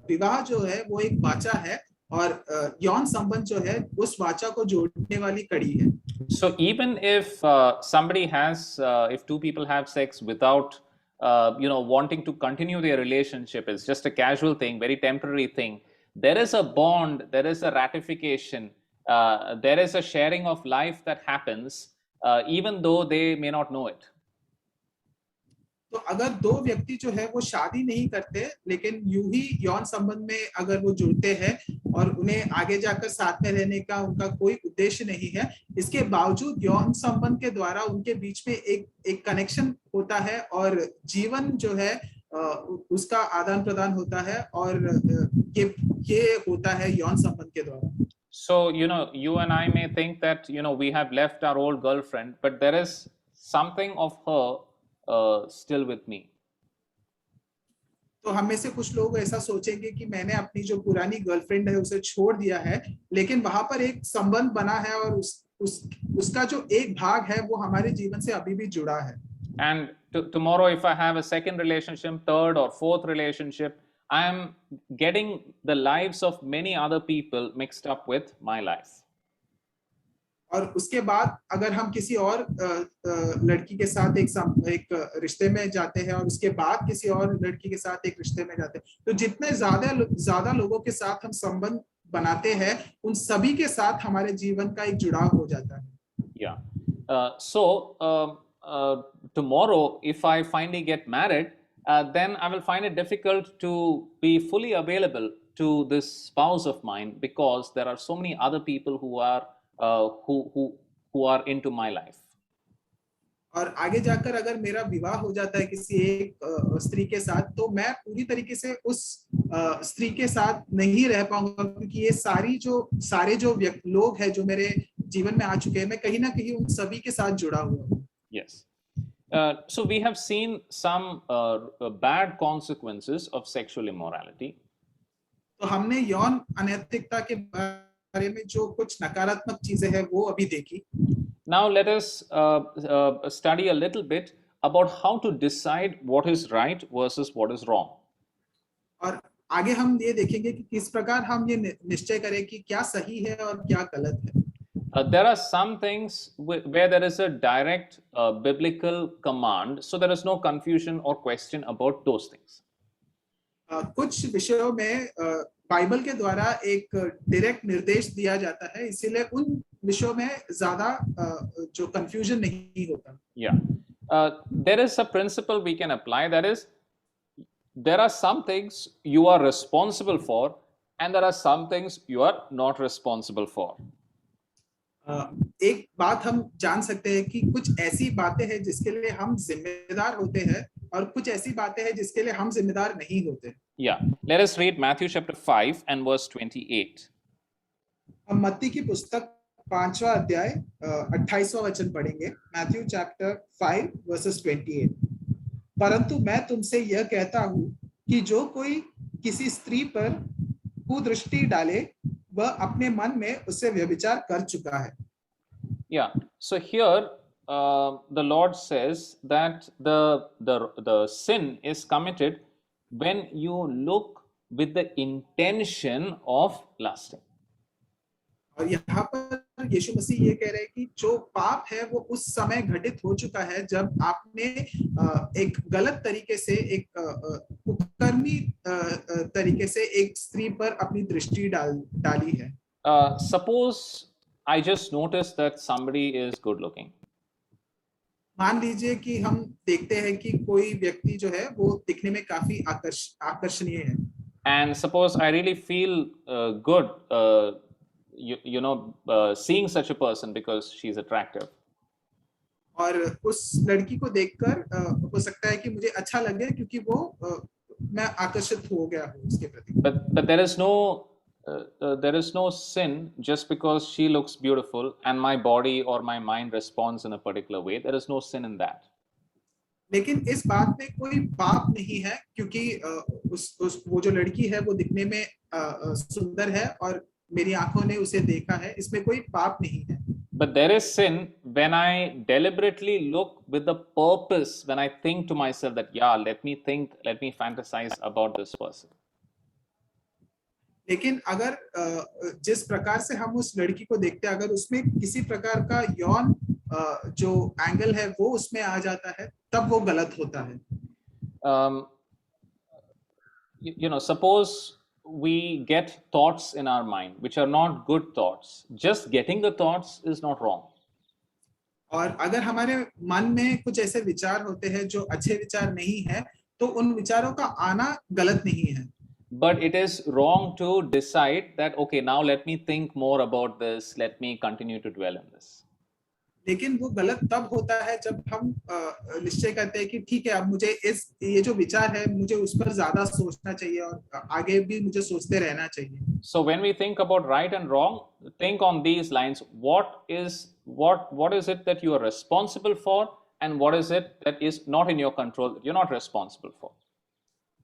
विवाह जो है वो एक वाचा है और यौन संबंध जो है उस वाचा को जोड़ने वाली कड़ी है। So even if somebody has, if two people have sex without, wanting to continue their relationship, it's just a casual thing, very temporary thing. There is a bond, there is a ratification, there is a sharing of life that happens, even though they may not know it. तो अगर दो व्यक्ति जो है वो शादी नहीं करते लेकिन यूं ही यौन संबंध में अगर वो जुड़ते हैं और उन्हें आगे जाकर साथ में रहने का उनका कोई उद्देश्य नहीं है, इसके बावजूद यौन संबंध के द्वारा उनके बीच में एक कनेक्शन होता है और जीवन जो है उसका आदान प्रदान होता है और ये होता है यौन संबंध के द्वारा। So, you and I may think that, we have left our old girlfriend, but there is something of her still with me. तो हम में से कुछ लोग ऐसा सोचेंगे कि मैंने अपनी जो पुरानी गर्लफ्रेंड है उसे छोड़ दिया है, लेकिन वहां पर एक संबंध बना है और उसका जो एक भाग है वो हमारे जीवन से अभी भी जुड़ा है। And tomorrow, if I have a second relationship, third or fourth relationship, I am getting the lives of many other people mixed up with my life. और उसके बाद अगर हम किसी और लड़की के साथ एक रिश्ते में जाते हैं और उसके बाद किसी और लड़की के साथ एक रिश्ते में जाते हैं, तो जितने ज्यादा लोगों के साथ हम संबंध बनाते हैं उन सभी के साथ हमारे जीवन का एक जुड़ाव हो जाता है। Yeah. Tomorrow, if I finally get married, then I will find it difficult to be fully available to this spouse of mine because there are so many other people who are into my life. और आगे जाकर अगर मेरा विवाह हो जाता है किसी एक स्त्री के साथ, तो मैं पूरी तरीके से उस स्त्री के साथ नहीं रह पाऊंगा क्योंकि ये सारे जो लोग हैं जो मेरे जीवन में आ चुके हैं, मैं कहीं ना कहीं उन सभी के साथ जुड़ा हुआ हूँ। Yes. So we have seen some bad consequences of sexual immorality. तो हमने यौन अनैतिकता के बारे में जो कुछ नकारात्मक चीजें हैं वो अभी देखी। Now let us study a little bit about how to decide what is right versus what is wrong. और आगे हम ये देखेंगे कि किस प्रकार हम ये निश्चय करें कि क्या सही है और क्या गलत है। There are some things where there is a direct biblical command, so there is no confusion or question about those things. कुछ विषयों में बाइबल के द्वारा एक डायरेक्ट निर्देश दिया जाता है, इसीलिए उन विषयों में ज्यादा जो कंफ्यूजन नहीं होता। Yeah. There is a principle we can apply, that is, there are some things you are responsible for and there are some things you are not responsible for. एक बात हम जान सकते हैं कि कुछ ऐसी बातें हैं जिसके लिए हम जिम्मेदार होते हैं और कुछ ऐसी बातें हैं जिसके लिए हम जिम्मेदार नहीं होते। Yeah, let us read Matthew chapter 5 and verse 28. हम मत्ती की पुस्तक 5वां अध्याय 28वां वचन पढ़ेंगे। Matthew chapter 5 versus 28। परंतु मैं तुमसे यह कहता हूँ कि जो कोई किसी स्त्री पर कुदृष्टि डाले वह अपने मन में उससे व्यभिचार कर चुका है। Yeah, so here the Lord says that the sin is committed when you look with the intention of lusting. और यहाँ पर यीशु मसीह ये कह रहे हैं कि जो पाप है वो उस समय घटित हो चुका है जब आपने एक गलत तरीके से एक कुकर्मी तरीके से एक स्त्री पर अपनी दृष्टि डाली है। Suppose I just noticed that somebody is good looking. मान लीजिए कि हम देखते हैं कि कोई व्यक्ति जो है वो दिखने में काफी आकर्षणीय है। And suppose I really feel good, seeing such a person because she's attractive. और उस लड़की को देखकर हो सकता है कि मुझे अच्छा लगे क्योंकि वो मैं आकर्षित हो गया हूँ उसके प्रति। But there is no sin just because she looks beautiful and my body or my mind responds in a particular way. There is no sin in that. लेकिन इस बात में कोई पाप नहीं है क्योंकि उस वो जो लड़की है वो दिखने में सुंदर है और मेरी आंखों ने उसे देखा है, इसमें कोई पाप नहीं है। But there is sin when I deliberately look with the purpose, when I think to myself that, yeah, let me think, let me fantasize about this person. लेकिन अगर जिस प्रकार से हम उस लड़की को देखते हैं, अगर उसमें किसी प्रकार का यौन जो एंगल है वो उसमें आ जाता है, तब वो गलत होता है। Suppose we get thoughts in our mind which are not good thoughts. Just getting the thoughts is not wrong. और अगर हमारे मन में कुछ ऐसे विचार होते हैं जो अच्छे विचार नहीं है, तो उन विचारों का आना गलत नहीं है। But it is wrong to decide that, okay, now let me think more about this, let me continue to dwell in this. लेकिन वो गलत तब होता है जब हम निश्चय करते हैं कि ठीक है, अब मुझे ये जो विचार है मुझे उस पर ज्यादा सोचना चाहिए और आगे भी मुझे सोचते रहना चाहिए। So when we think about right and wrong, think on these lines: what is it that you are responsible for, and what is it that is not in your control, that you're not responsible for.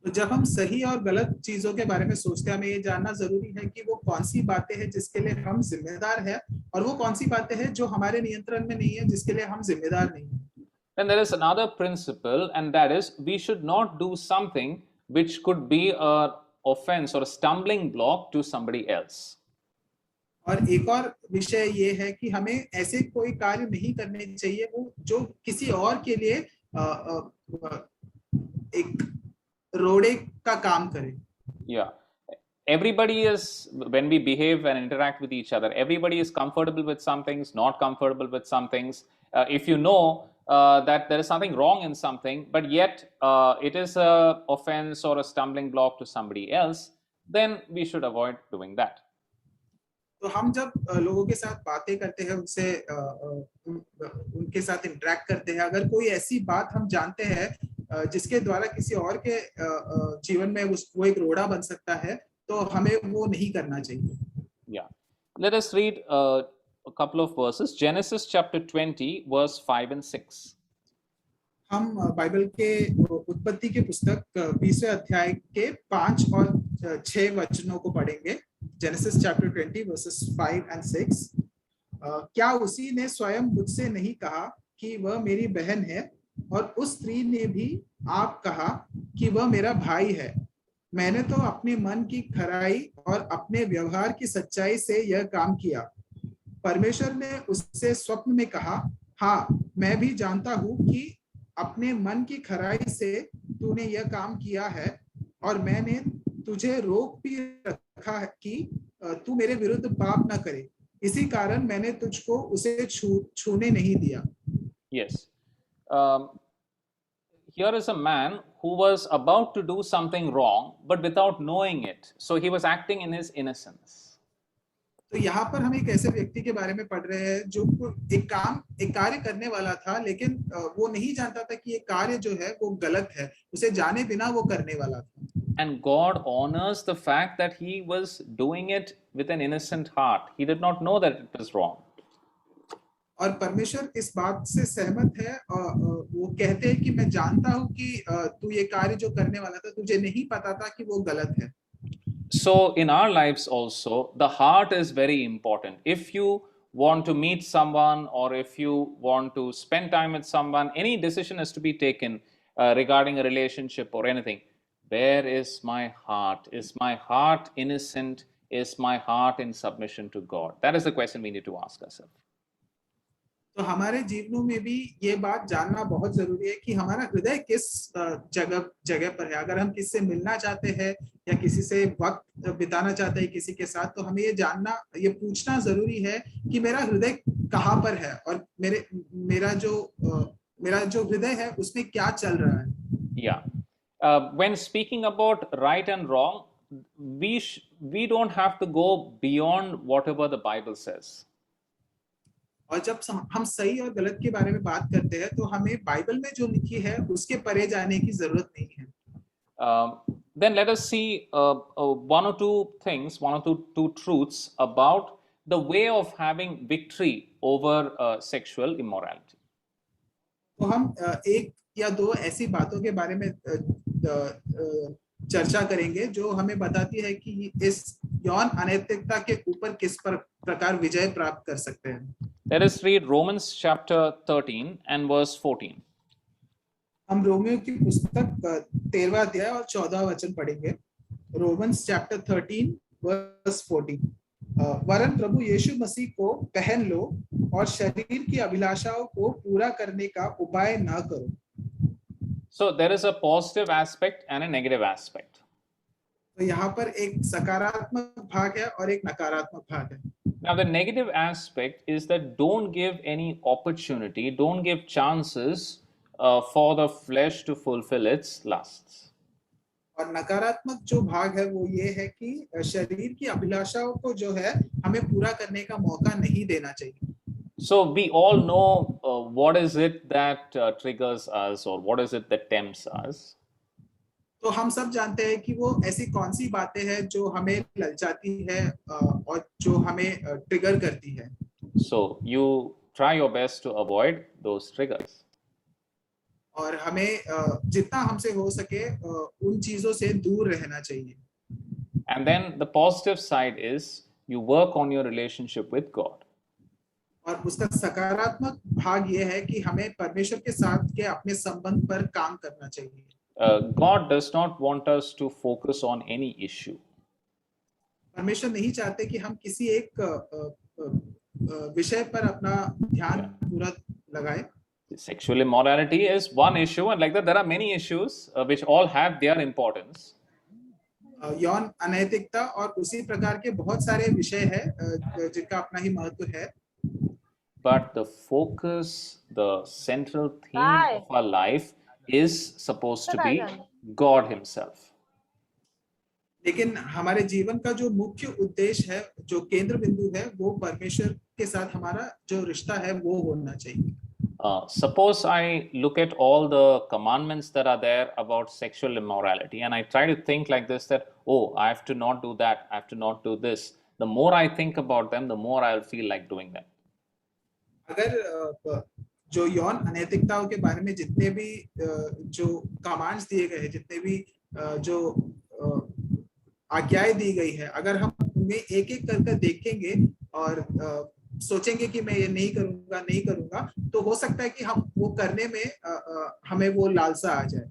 तो जब हम सही और गलत चीजों के बारे में सोचते हैं, हमें ये जानना जरूरी है कि वो कौन सी बातें हैं जिसके लिए हम जिम्मेदार हैं, और वो कौन सी बातें हैं जो हमारे नियंत्रण में नहीं है, जिसके लिए हम जिम्मेदार नहीं हैं। Then there is another principle, and that is we should not do something which could be an offense or a stumbling block to somebody else. और एक और विषय ये है कि हमें ऐसे कोई कार्य नहीं करने चाहिए वो जो किसी और के लिए एक रोड़े का काम करे। Yeah. Everybody is, when we behave and interact with each other, everybody is comfortable with some things, not comfortable with some things. If you know that there is something wrong in something, but yet it is a offense or a stumbling block to somebody else, then we should avoid doing that. तो हम जब लोगों के साथ बातें करते हैं, उनसे उनके साथ इंटरेक्ट करते हैं, अगर कोई ऐसी बात हम जानते हैं जिसके द्वारा किसी और के जीवन में वो एक रोड़ा बन सकता है, तो हमें वो नहीं करना चाहिए। Yeah. Let us read a couple of verses. Genesis chapter 20, verse 5 and 6. हम बाइबल के उत्पत्ति के पुस्तक 20वें अध्याय के 5 और 6 वचनों को पढ़ेंगे। Genesis chapter 20 verses 5 and 6. क्या उसी ने स्वयं मुझसे नहीं कहा कि वह मेरी बहन है, और उस स्त्री ने भी आप कहा कि वह मेरा भाई है। मैंने तो अपने मन की खराई और अपने व्यवहार की सच्चाई से यह काम किया। परमेश्वर ने उससे स्वप्न में कहा, हाँ, मैं भी जानता हूँ कि अपने मन की खराई से तूने यह काम किया है, और मैंने तुझे रोक भी रखा है कि तू मेरे विरुद्ध पाप न करे। इसी कारण मैंने तुझको उसे छूने नहीं दिया। Yes. Here is a man who was about to do something wrong, but without knowing it. So he was acting in his innocence. तो यहाँ पर हम एक ऐसे व्यक्ति के बारे में पढ़ रहे हैं जो एक कार्य करने वाला था, लेकिन वो नहीं जानता था कि ये कार्य जो है वो गलत है, उसे जाने बिना वो करने वाला था। And God honors the fact that he was doing it with an innocent heart. He did not know that it was wrong. और परमेश्वर इस बात से सहमत है, वो कहते हैं कि मैं जानता हूँ कि तू ये कार्य जो करने वाला था, तुझे नहीं पता था कि वो गलत है। So in our lives also, the heart is very important. If you want to meet someone, or if you want to spend time with someone, any decision is to be taken regarding a relationship or anything. Where is my heart? Is my heart innocent? Is my heart in submission to God? That is the question we need to ask ourselves. तो हमारे जीवनों में भी ये बात जानना बहुत जरूरी है कि हमारा हृदय किस जगह पर है। अगर हम किसी से मिलना चाहते हैं या किसी से वक्त बिताना चाहते हैं किसी के साथ, तो हमें ये पूछना जरूरी है कि मेरा हृदय कहाँ पर है, और मेरा जो हृदय है उसमें क्या चल रहा है। Yeah. When speaking about right and wrong, we don't have to go beyond whatever the Bible says. और जब हम सही और गलत के बारे में बात करते हैं, तो हमें बाइबल में जो लिखी है उसके परे जाने की जरूरत नहीं है। Then let us see one or two truths about the way of having victory over sexual immorality. तो हम एक या दो ऐसी बातों के बारे में चर्चा करेंगे जो हमें बताती है कि इस यौन अनैतिकता के ऊपर किस प्रकार विजय प्राप्त कर सकते हैं। Let us read Romans chapter 13 and verse 14. हम रोमियो की पुस्तक 13वां अध्याय और 14वां वचन पढ़ेंगे। Romans chapter 13 verse 14। वरन प्रभु यीशु मसीह को पहन लो और शरीर की अभिलाषाओं को पूरा करने का उपाय न करो। So there is a positive aspect and a negative aspect. तो यहाँ पर एक सकारात्मक भाग है और एक नकारात्मक भाग है। Now the negative aspect is that don't give any opportunity, don't give chances for the flesh to fulfill its lusts. और नकारात्मक जो भाग है वो ये है कि शरीर की अभिलाषाओं को जो है हमें पूरा करने का मौका नहीं देना चाहिए। So we all know what is it that triggers us or what is it that tempts us. तो हम सब जानते हैं कि वो ऐसी कौन सी बातें हैं जो हमें ललचाती है और जो हमें ट्रिगर करती है। So you try your best to avoid those triggers. और हमें जितना हमसे हो सके उन चीजों से दूर रहना चाहिए। And then the positive side is you work on your relationship with God. और उसका सकारात्मक भाग ये है कि हमें परमेश्वर के साथ के अपने संबंध पर काम करना चाहिए। God does not want us to focus on any issue. परमेश्वर नहीं चाहते कि हम किसी एक विषय पर अपना ध्यान पूरा लगाएं। Sexual immorality is one issue, and like that, there are many issues which all have their importance. यौन अनैतिकता और उसी प्रकार के बहुत सारे विषय हैं जिनका अपना ही महत्व है। But the focus, the central theme of our life is supposed to be God Himself. लेकिन हमारे जीवन का जो मुख्य उद्देश्य है, जो केंद्र बिंदु है, वो परमेश्वर के साथ हमारा जो रिश्ता है वो होना चाहिए। Suppose I look at all the commandments that are there about sexual immorality and I try to think like this that, oh, I have to not do that, I have to not do this. The more I think about them, the more I'll feel like doing them. अगर जो यौन अनैतिकताओं के बारे में जितने भी जो कमांड्स दिए गए हैं, जितने भी जो आज्ञाएं दी गई है, अगर हम उनमें एक एक करके देखेंगे और सोचेंगे कि मैं ये नहीं करूंगा, तो हो सकता है कि हम वो करने में हमें वो लालसा आ जाए।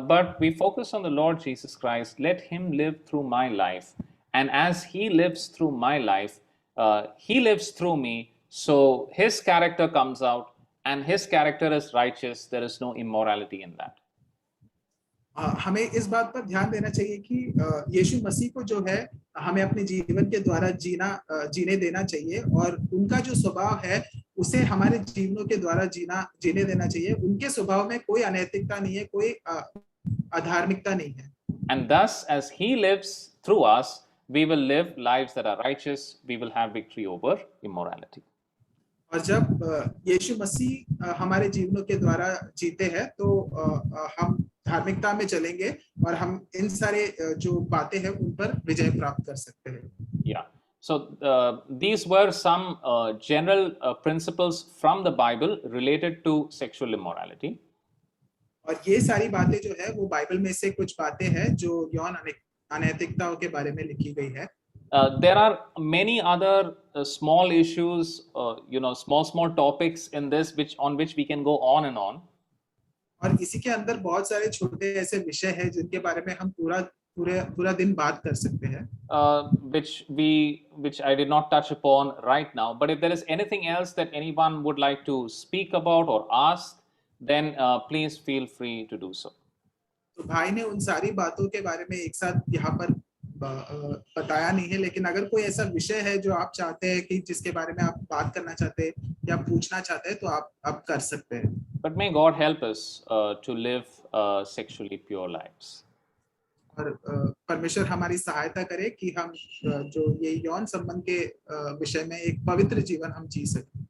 But we focus on the Lord Jesus Christ. Let Him live through my life, and as He lives through my life, He lives through me. So His character comes out, and His character is righteous. There is no immorality in that. हमें इस बात पर ध्यान देना चाहिए कि यीशु मसीह को जो है हमें अपने जीवन के द्वारा जीने देना चाहिए और उनका जो स्वभाव है उसे हमारे जीवनों के द्वारा जीने देना चाहिए। उनके स्वभाव में कोई अनैतिकता नहीं है, कोई अधार्मिकता नहीं है। And thus, as He lives through us, we will live lives that are righteous. We will have victory over immorality. और जब यीशु मसीह हमारे जीवनों के द्वारा जीते हैं तो हम धार्मिकता में चलेंगे और हम इन सारे जो बातें हैं उन पर विजय प्राप्त कर सकते हैं। Yeah. So these were some general principles from the Bible related to sexual immorality. और ये सारी बातें जो है वो बाइबल में से कुछ बातें हैं जो यौन अनैतिकताओं के बारे में लिखी गई है। There are many other small issues, small topics in this on which we can go on and on. और इसी के अंदर बहुत सारे छोटे ऐसे विषय हैं जिनके बारे में हम पूरा दिन बात कर सकते हैं। Which I did not touch upon right now. But if there is anything else that anyone would like to speak about or ask, then please feel free to do so. तो भाई ने उन सारी बातों के बारे में एक साथ यहाँ पर बताया नहीं है, लेकिन अगर कोई ऐसा विषय है जो आप चाहते हैं कि जिसके बारे में आप बात करना चाहते हैं या पूछना चाहते हैं तो आप कर सकते हैं। But may God help us to live sexually pure lives. और परमेश्वर हमारी सहायता करे कि हम जो ये यौन संबंध के विषय में एक पवित्र जीवन हम जी सकें।